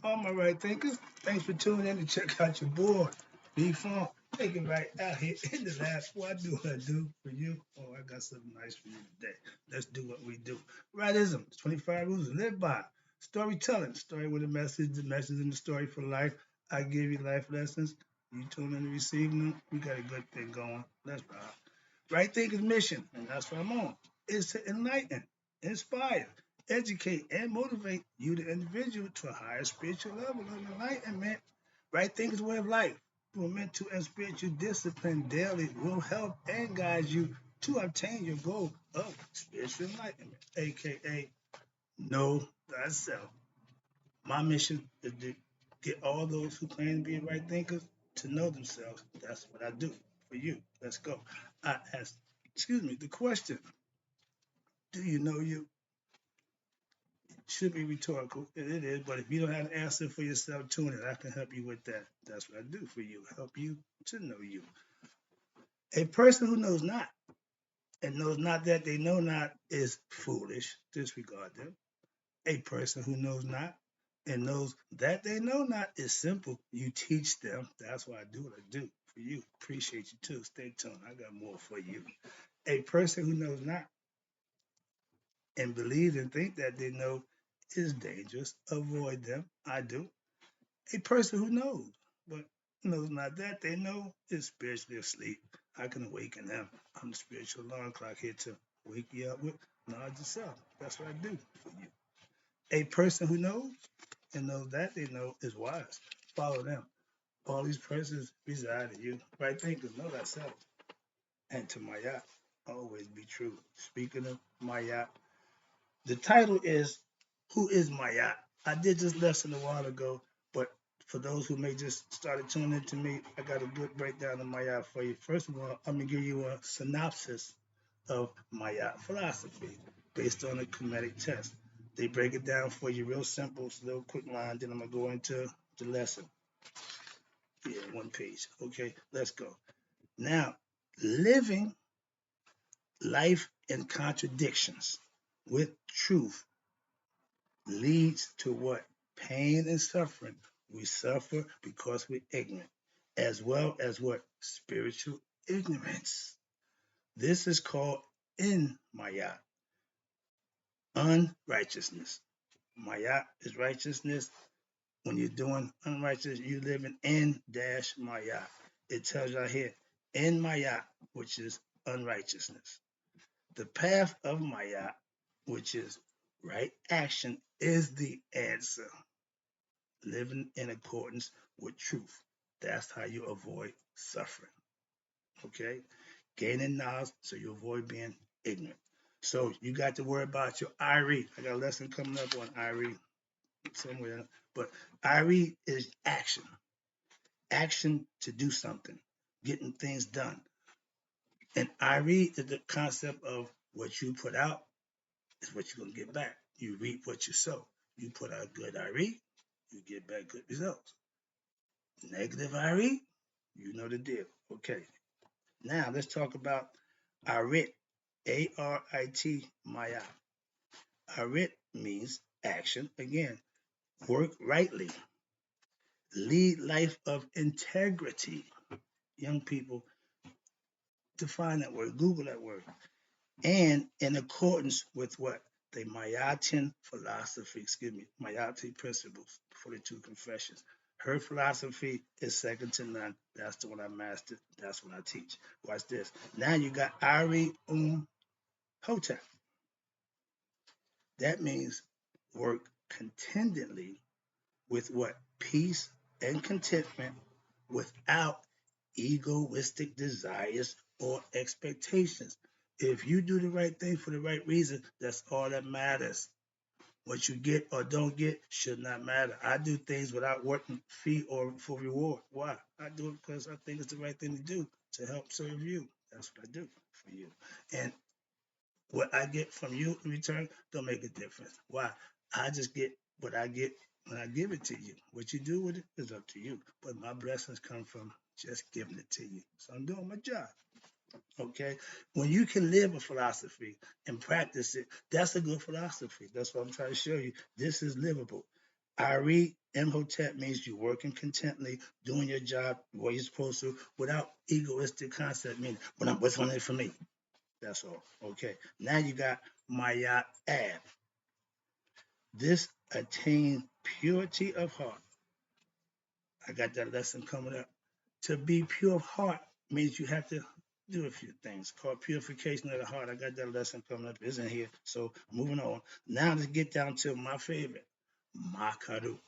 All my right thinkers, thanks for tuning in to check out your boy, B-Funk. Take it right out here in the lab. What I do for you. Oh, I got something nice for you today. Let's do what we do. Rightism, 25 rules to live by. Storytelling, story with a message, the message in the story for life. I give you life lessons. You tune in to receive them. We got a good thing going. Let's ride. Right Thinker's mission, and that's what I'm on, is to enlighten, inspire, educate, and motivate you, the individual, to a higher spiritual level of enlightenment. Right Thinker's way of life, through mental and spiritual discipline daily, will help and guide you to obtain your goal of spiritual enlightenment, aka know thyself. My mission is to get all those who claim to be right thinkers to know themselves. That's what I do for you. Let's go. I ask, excuse me, the question, do you know you? Should be rhetorical. It is, but if you don't have an answer for yourself, tune in. I can help you with that. That's what I do for you. Help you to know you. A person who knows not and knows not that they know not is foolish. Disregard them. A person who knows not and knows that they know not is simple. You teach them. That's why I do what I do for you. Appreciate you too. Stay tuned. I got more for you. A person who knows not and believes and think that they know is dangerous. Avoid them. I do. A person who knows, but knows not that they know is spiritually asleep. I can awaken them. I'm the spiritual alarm clock here to wake you up with knowledge of self. That's what I do for you. A person who knows and knows that they know is wise. Follow them. All these persons reside in you. Right thinkers, know thyself. And to Mayat, always be true. Speaking of Mayat, the title is Who is Mayat? I did this lesson a while ago, but for those who may just started tuning into me, I got a good breakdown of Mayat for you. First of all, I'm gonna give you a synopsis of Mayat philosophy based on a Kemetic test. They break it down for you real simple, slow, quick line. Then I'm gonna go into the lesson. Yeah, one page. Okay, let's go. Now, living life in contradictions with truth leads to what? Pain and suffering. We suffer because we're ignorant, as well as what? Spiritual ignorance. This is called in Maya, unrighteousness. Maya is righteousness. When you're doing unrighteous, you living in dash Maya. It tells you right here, in Maya, which is unrighteousness. The path of Maya, which is right action, is the answer. Living in accordance with truth. That's how you avoid suffering. Okay? Gaining knowledge so you avoid being ignorant. So you got to worry about your IRE. I got a lesson coming up on IRE somewhere. But IRE is action. Action to do something, getting things done. And IRE is the concept of what you put out is what you're going to get back. You reap what you sow. You put out good IRE, you get back good results. Negative IRE, you know the deal. Okay. Now let's talk about ARIT. ARIT, Maya. ARIT means action. Again, work rightly. Lead life of integrity. Young people, define that word, Google that word. And in accordance with what? The Mayatin philosophy, Mayatin principles, 42 confessions. Her philosophy is second to none. That's the one I mastered. That's what I teach. Watch this. Now you got Ari Hotep. That means work contentedly with what? Peace and contentment without egoistic desires or expectations. If you do the right thing for the right reason, that's all that matters. What you get or don't get should not matter. I do things without working fee or for reward. Why? I do it because I think it's the right thing to do to help serve you. That's what I do for you. And what I get from you in return don't make a difference. Why? I just get what I get when I give it to you. What you do with it is up to you. But my blessings come from just giving it to you. So I'm doing my job. Okay? When you can live a philosophy and practice it, that's a good philosophy. That's what I'm trying to show you. This is livable. IRE Imhotep means you working contently, doing your job what you're supposed to, without egoistic concept, meaning what's on it for me. That's all. Okay. Now you got Mayat Ab. This attain purity of heart. I got that lesson coming up. To be pure of heart means you have to do a few things called purification of the heart. I got that lesson coming up. It's in here. So moving on. Now let's get down to my favorite, Makaru.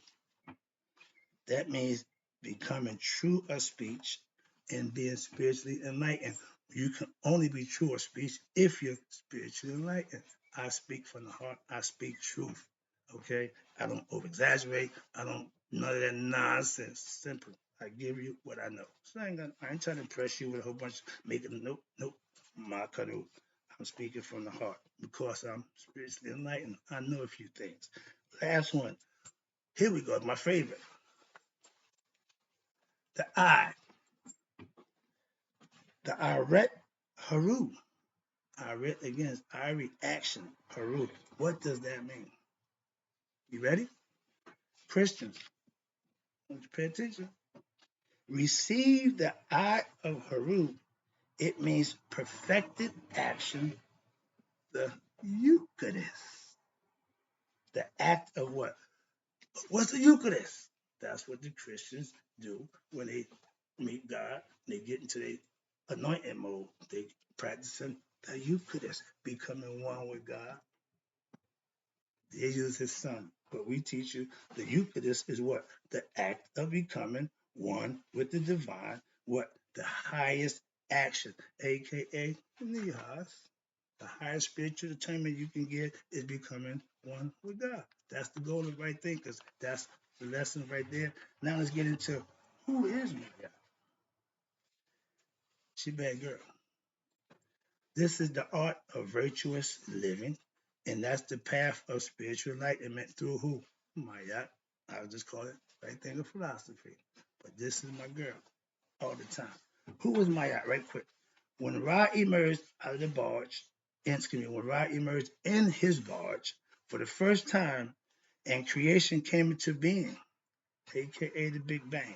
That means becoming true of speech and being spiritually enlightened. You can only be true of speech if you're spiritually enlightened. I speak from the heart. I speak truth. Okay? I don't over exaggerate. I don't none of that nonsense. Simple. I give you what I know. So I ain't trying to impress you with a whole bunch of making nope. My canoe. I'm speaking from the heart because I'm spiritually enlightened. I know a few things. Last one. Here we go. My favorite. The I. The Aret Haru. Aret against I reaction. Haru. What does that mean? You ready? Christians, don't you pay attention? Receive the eye of Haru. It means perfected action, the Eucharist. The act of what? What's the Eucharist? That's what the Christians do when they meet God. They get into the anointing mode. They practicing the Eucharist, becoming one with God. Jesus is his son. But we teach you the Eucharist is what? The act of becoming one with the divine, what? The highest action, aka nihas. The highest spiritual attainment you can get is becoming one with God. That's the goal of right thinkers. That's the lesson right there. Now let's get into who is Maya. She a bad girl. This is the art of virtuous living, and that's the path of spiritual enlightenment through who? Maya. I'll just call it right thing of philosophy. But this is my girl all the time. Who was Maya? Right quick. When Ra emerged out of the barge, when Ra emerged in his barge for the first time and creation came into being, aka the Big Bang,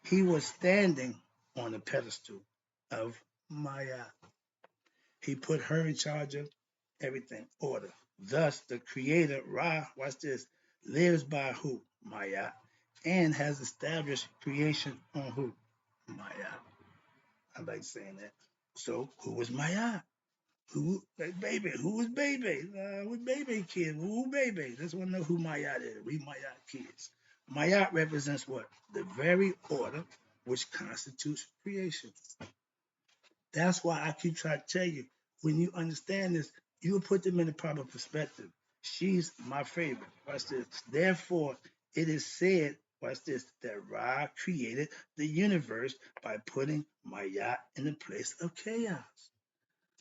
he was standing on the pedestal of Maya. He put her in charge of everything, order. Thus, the creator, Ra, watch this, lives by who? Maya, and has established creation on who? Maya. I like saying that. So, who was Maya? Who, like baby? Who was baby? Who's baby kid? Who baby? Let's want to know who Maya is. We Maya kids. Maya represents what? The very order which constitutes creation. That's why I keep trying to tell you, when you understand this, you'll put them in the proper perspective. She's my favorite. Watch this. Therefore, it is said, watch this, that Ra created the universe by putting Maya in the place of chaos.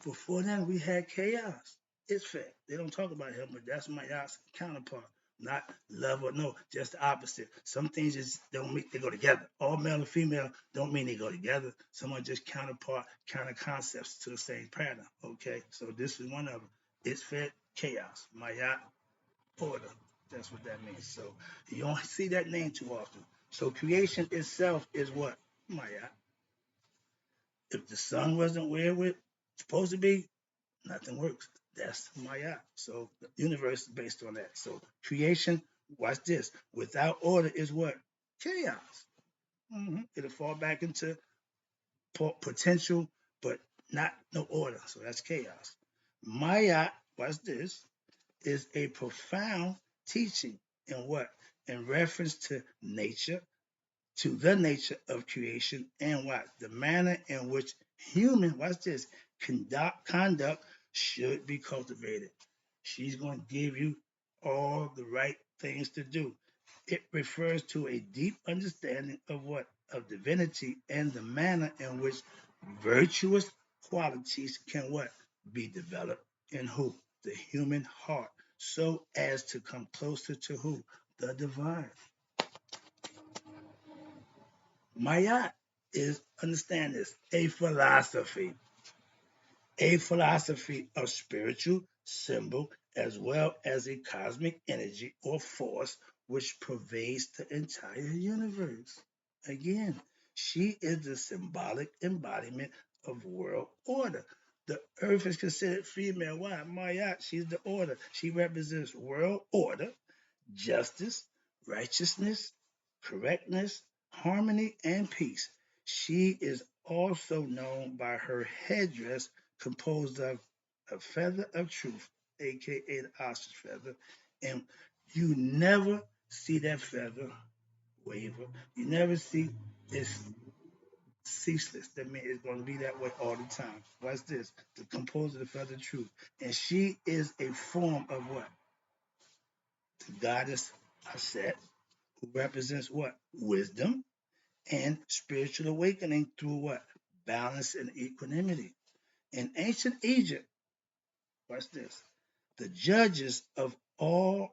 Before then, we had chaos. It's fact. They don't talk about him, but that's Maya's counterpart. Not love or no, just the opposite. Some things just don't mean they go together. All male and female don't mean they go together. Some are just counterpart, counter concepts to the same pattern. Okay, so this is one of them. It's fed chaos. Maya order. That's what that means. So you don't see that name too often. So creation itself is what? Maya. If the sun wasn't where it's supposed to be, nothing works. That's Maya. So the universe is based on that. So creation, watch this. Without order is what? Chaos. It'll fall back into potential, but not no order. So that's chaos. Maya, watch this, is a profound teaching in what? In reference to the nature of creation and what? The manner in which human, watch this, conduct should be cultivated. She's going to give you all the right things to do. It refers to a deep understanding of what? Of divinity and the manner in which virtuous qualities can what? Be developed in who? The human heart, so as to come closer to who? The divine. Mayat is, understand this, a philosophy of spiritual symbol as well as a cosmic energy or force which pervades the entire universe. Again, she is the symbolic embodiment of world order. The earth is considered female. Why? Mayat, she's the order. She represents world order, justice, righteousness, correctness, harmony, and peace. She is also known by her headdress composed of a feather of truth, aka the ostrich feather, and you never see that feather waver. You never see it's ceaseless. That means it's going to be that way all the time. What's this? The composer of the feather of truth. And she is a form of what? The goddess Aset, who represents what? Wisdom and spiritual awakening through what? Balance and equanimity. In ancient Egypt, watch this. The judges of all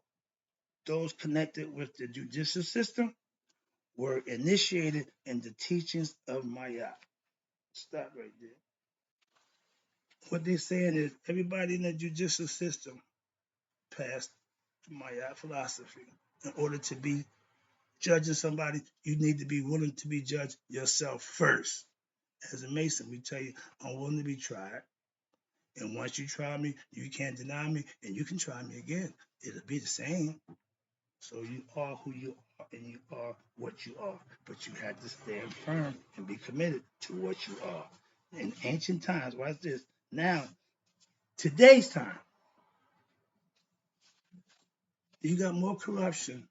those connected with the judicial system were initiated in the teachings of Maya. Stop right there. What they're saying is everybody in the judicial system passed Maya philosophy. In order to be judging somebody, you need to be willing to be judged yourself first. As a Mason, we tell you, I'm willing to be tried. And once you try me, you can't deny me, and you can try me again. It'll be the same. So you are who you are, and you are what you are. But you have to stand firm and be committed to what you are. In ancient times, watch this. Now, today's time, you got more corruption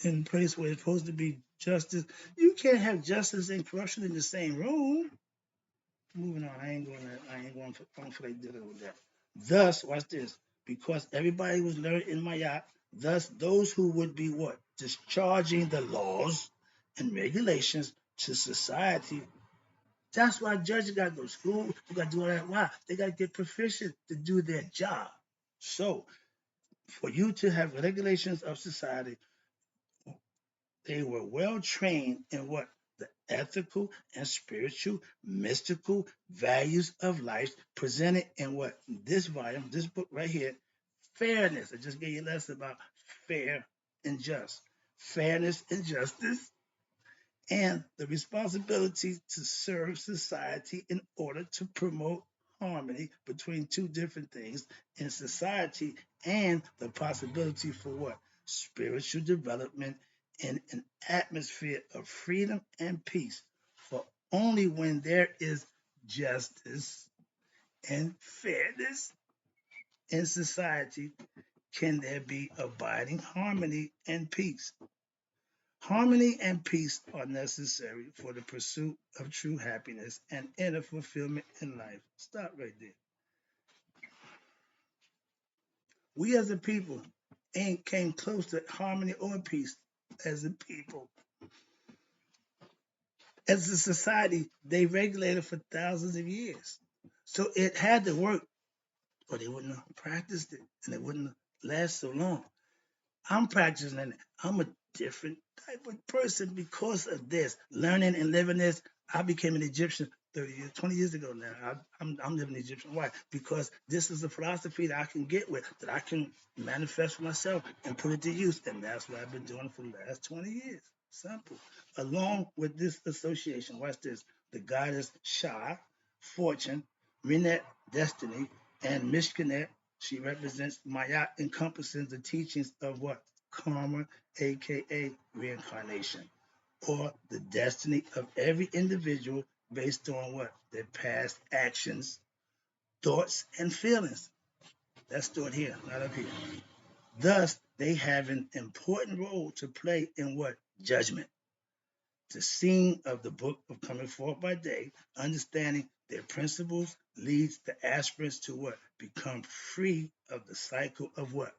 in a place where it's supposed to be justice. You can't have justice and corruption in the same room. Moving on, I ain't going. I don't feel like dealing with that. Thus, watch this. Because everybody was learned in Mayat, thus those who would be what? Discharging the laws and regulations to society. That's why judges got to go to school. You got to do all that. Why? They got to get proficient to do their job. So, for you to have regulations of society, they were well trained in what? The ethical and spiritual, mystical values of life presented in what? This volume, this book right here, fairness. I just gave you a lesson about fair and just. Fairness and justice, and the responsibility to serve society in order to promote harmony between two different things in society and the possibility for what? Spiritual development in an atmosphere of freedom and peace. For only when there is justice and fairness in society can there be abiding harmony and peace. Harmony and peace are necessary for the pursuit of true happiness and inner fulfillment in life. Stop right there. We as a people ain't came close to harmony or peace as a people. As a society, they regulated for thousands of years. So it had to work, or they wouldn't have practiced it and it wouldn't last so long. I'm practicing it. I'm a different type of person because of this. Learning and living this, I became an Egyptian 30 years, 20 years ago now. I'm living Egyptian. Why? Because this is a philosophy that I can get with, that I can manifest for myself and put it to use. And that's what I've been doing for the last 20 years. Simple. Along with this association, watch this. The goddess Shah, fortune, Renet, destiny, and Mishkanet, she represents Mayat, encompassing the teachings of what? Karma, aka reincarnation, or the destiny of every individual based on what? Their past actions, thoughts, and feelings. That's stored here, not up here. Thus, they have an important role to play in what? Judgment. The scene of the book of coming forth by day, understanding their principles leads the aspirants to what? Become free of the cycle of what?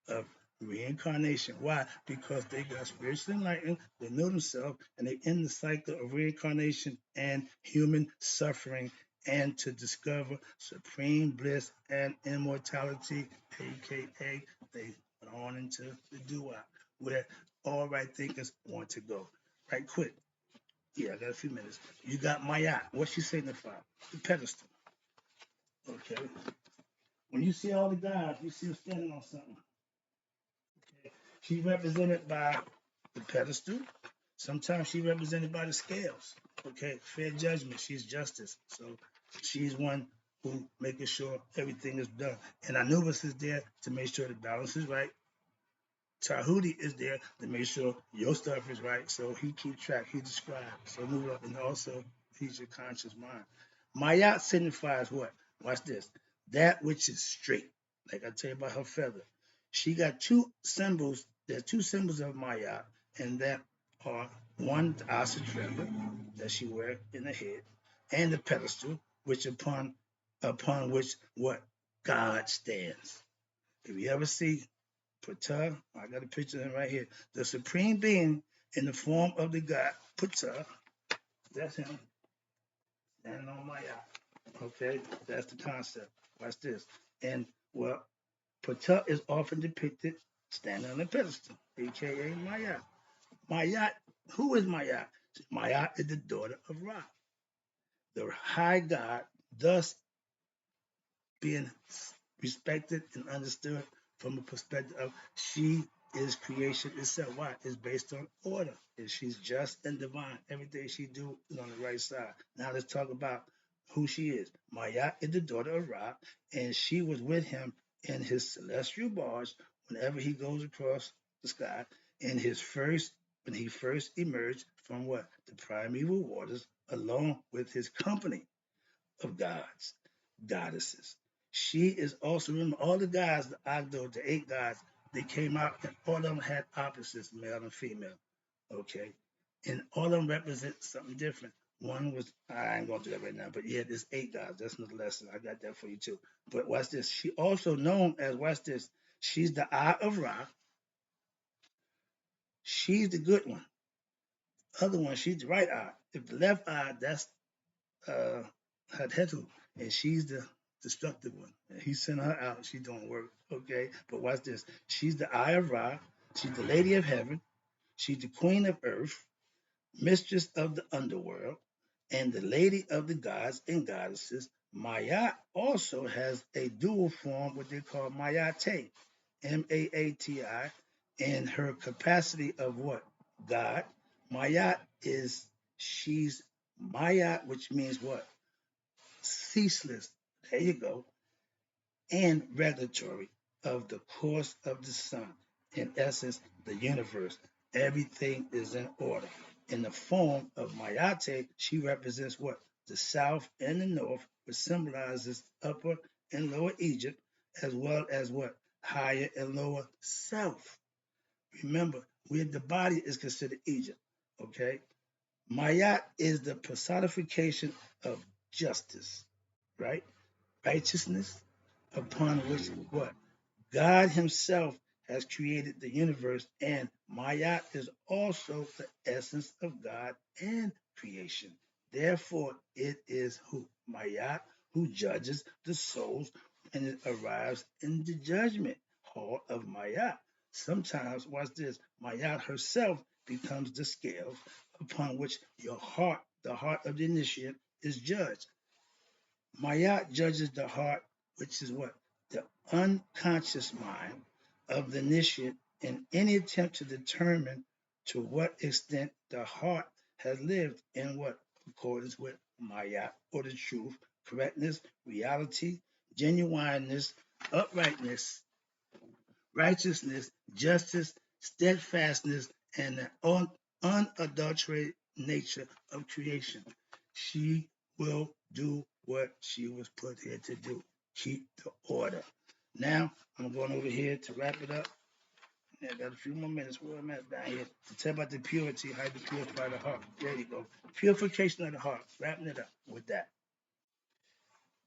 Of reincarnation. Why? Because they got spiritually enlightened, they know themselves, and they end the cycle of reincarnation and human suffering, and to discover supreme bliss and immortality, aka they went on into the dua, where all right thinkers want to go. Right quick. Yeah, I got a few minutes. You got Mayat. What she signify? The pedestal. Okay. When you see all the guys, you see them standing on something. Okay. She's represented by the pedestal. Sometimes she's represented by the scales. Okay, fair judgment. She's justice. So she's one who making sure everything is done. And Anubis is there to make sure the balance is right. Tahuti is there to make sure your stuff is right. So he keeps track, he describes. So move up, and also he's your conscious mind. Mayat signifies what? Watch this. That which is straight. Like I tell you about her feather. She got two symbols. There's two symbols of Mayat, and that are one, the ostrich feather that she wears in the head, and the pedestal, which upon which what? God stands. If you ever see Ptah, I got a picture of him right here. The supreme being in the form of the God, Ptah, that's him, standing on my eye. Okay, that's the concept. Watch this. And well, Ptah is often depicted standing on a pedestal, aka Mayat. Mayat, who is Mayat? Mayat is the daughter of Ra, the high God, thus being respected and understood from a perspective of she is creation itself. Why? It's based on order. And she's just and divine. Everything she do is on the right side. Now let's talk about who she is. Maya is the daughter of Ra, and she was with him in his celestial barge whenever he goes across the sky in his first when he first emerged from what? The primeval waters along with his company of gods, goddesses. She is also, remember, all the gods, the Agdo, the eight gods, they came out and all of them had opposites, male and female. Okay. And all of them represent something different. One was, I ain't going to do that right now, but yeah, there's eight gods. That's another lesson. I got that for you too. But watch this. She also known as, watch this, she's the eye of Ra. She's the good one. Other one, she's the right eye. If the left eye, that's uh Hatetu, and she's the destructive one. And he sent her out. She don't work. Okay, but watch this. She's the eye of Ra. She's the lady of heaven. She's the queen of earth, mistress of the underworld, and the lady of the gods and goddesses. Maya also has a dual form, what they call Mayate, Maati, in her capacity of what? God. Mayat is she's Mayat, which means what? Ceaseless. There you go. And regulatory of the course of the sun. In essence, the universe. Everything is in order. In the form of Mayate, she represents what? The south and the north, which symbolizes upper and lower Egypt, as well as what? Higher and lower self. Remember, where the body is considered Egypt. Okay? Mayat is the personification of justice, right? Righteousness, upon which what? God Himself has created the universe, and Mayat is also the essence of God and creation. Therefore, it is who? Mayat, who judges the souls, and it arrives in the judgment hall of Mayat. Sometimes, watch this, Mayat herself becomes the scales upon which your heart, the heart of the initiate, is judged. Mayat judges the heart, which is what? The unconscious mind of the initiate in any attempt to determine to what extent the heart has lived in what? Accordance with Mayat, or the truth, correctness, reality, genuineness, uprightness, righteousness, justice, steadfastness, and the unadulterated nature of creation. She will do what she was put here to do. Keep the order. Now, I'm going over here to wrap it up. I got a few more minutes. Where am I down here? To tell about the purity, how to purify the heart. There you go. Purification of the heart. Wrapping it up with that.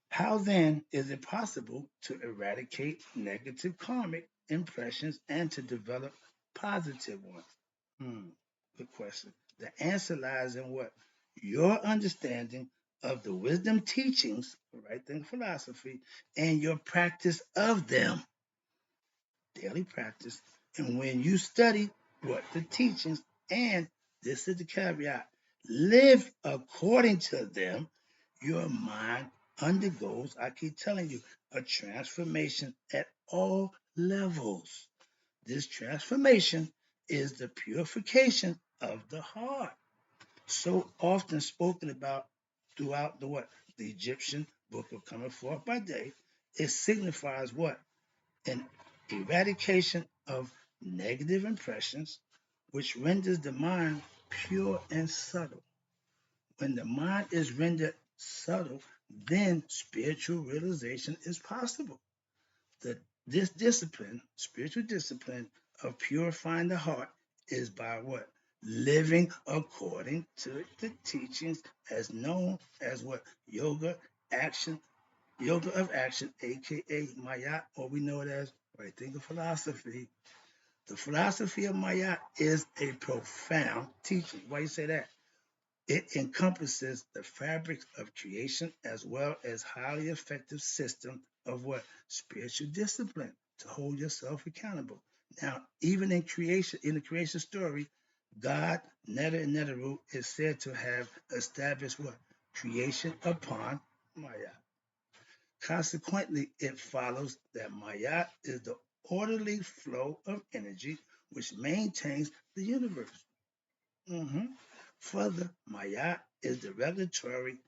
How then is it possible to eradicate negative karmic impressions and to develop positive ones? Good question. The answer lies in what? Your understanding of the wisdom teachings, right thing philosophy, and your practice of them, daily practice. And when you study what the teachings, and this is the caveat, live according to them, your mind undergoes, I keep telling you, a transformation at all levels. This transformation is the purification of the heart, so often spoken about throughout the what? The Egyptian book of coming forth by day. It signifies what? An eradication of negative impressions, which renders the mind pure and subtle. When the mind is rendered subtle, then spiritual realization is possible. This discipline, spiritual discipline of purifying the heart, is by what? Living according to the teachings as known as what? Yoga of action, aka Mayat, or we know it as right thinking philosophy. The philosophy of Mayat is a profound teaching. Why you say that? It encompasses the fabric of creation as well as highly effective system of what? Spiritual discipline to hold yourself accountable. Now, even in creation, in the creation story, God, Netta and Neteru, is said to have established what? Creation upon Maya. Consequently, it follows that Maya is the orderly flow of energy which maintains the universe. Mhm. Further, Maya is the regulatory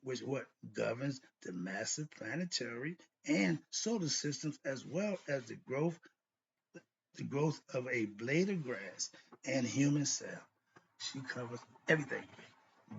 which what governs the massive planetary and solar systems as well as the growth of a blade of grass and human cell. She covers everything.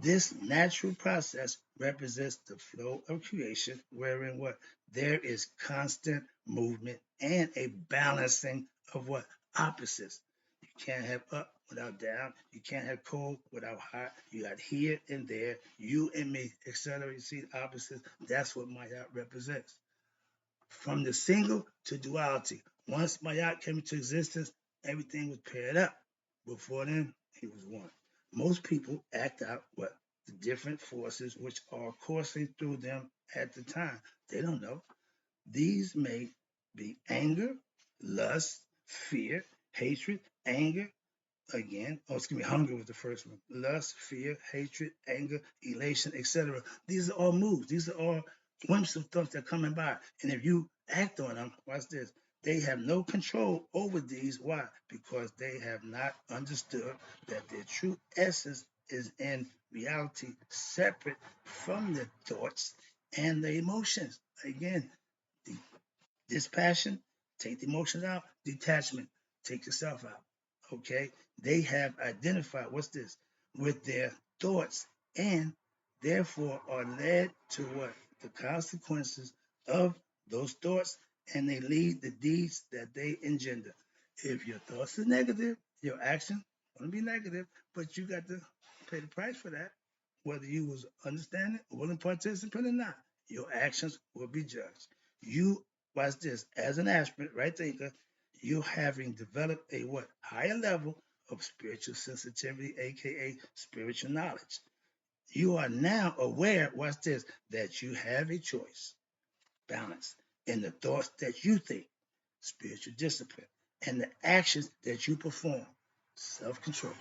This natural process represents the flow of creation, wherein what there is constant movement and a balancing of what opposites. You can't have up without down. You can't have cold without hot. You got here and there, you and me, etc. You see the opposites. That's what Maya represents. From the single to duality. Once Mayat came into existence, everything was paired up. Before then, it was one. Most people act out what the different forces which are coursing through them at the time. They don't know. These may be anger, lust, fear, hatred, anger, again, excuse me, hunger was the first one. Lust, fear, hatred, anger, elation, etc. These are all moods. These are all whimsical thoughts that are coming by. And if you act on them, watch this. They have no control over these. Why? Because they have not understood that their true essence is in reality separate from the thoughts and the emotions. Again, the dispassion, take the emotions out. Detachment, take yourself out. Okay? They have identified, what's this? With their thoughts and therefore are led to what? The consequences of those thoughts, and they lead the deeds that they engender. If your thoughts are negative, your action going to be negative, but you got to pay the price for that. Whether you was understanding, willing participant or not, your actions will be judged. You watch this, as an aspirant, right thinker, you having developed a what? Higher level of spiritual sensitivity, aka spiritual knowledge. You are now aware, watch this, that you have a choice, balance, in the thoughts that you think, spiritual discipline, and the actions that you perform, self-control.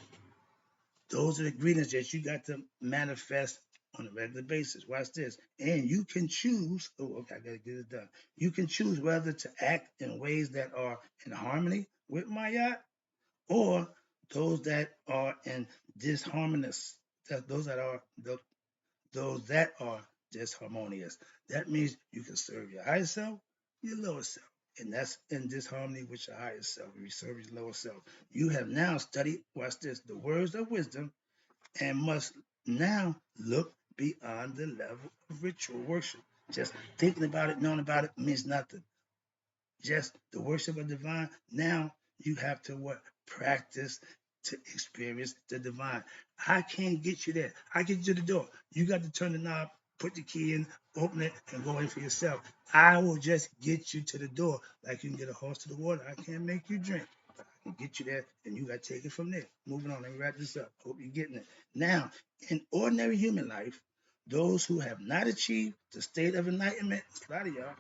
Those are the ingredients that you got to manifest on a regular basis. Watch this. And you can choose, oh, okay, I gotta get it done. You can choose whether to act in ways that are in harmony with Mayat or those that are in disharmonious, those that are disharmonious. That means you can serve your higher self, your lower self. And that's in disharmony with your higher self. If you serve your lower self, you have now studied, watch this, the words of wisdom and must now look beyond the level of ritual worship. Just thinking about it, knowing about it means nothing. Just the worship of divine. Now you have to what? Practice to experience the divine. I can't get you there. I get you to the door. You got to turn the knob, put the key in, open it, and go in for yourself. I will just get you to the door like you can get a horse to the water. I can't make you drink. I can get you there, and you got to take it from there. Moving on. Let me wrap this up. Hope you're getting it. Now, in ordinary human life, those who have not achieved the state of enlightenment, a lot of y'all,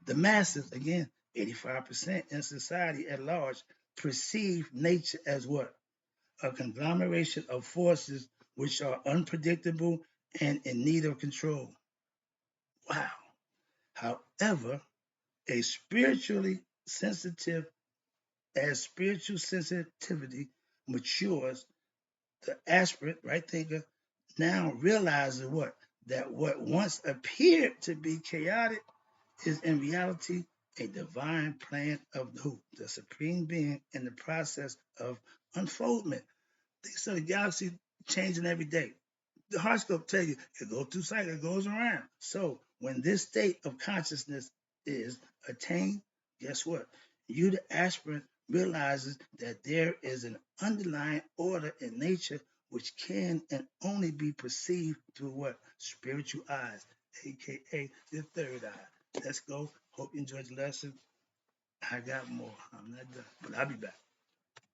the masses, again, 85% in society at large, perceive nature as what? A conglomeration of forces which are unpredictable and in need of control. Wow. However, A spiritually sensitive, as spiritual sensitivity matures, the aspirant, right thinker, now realizes what? That what once appeared to be chaotic is in reality a divine plan of the who? The supreme being in the process of unfoldment. So the galaxy changing every day. The horoscope tell you it goes through cycle, it goes around. So when this state of consciousness is attained, guess what? You, the aspirant, realizes that there is an underlying order in nature which can and only be perceived through what? Spiritual eyes, aka the third eye. Let's go. Hope you enjoyed the lesson. I got more. I'm not done, but I'll be back.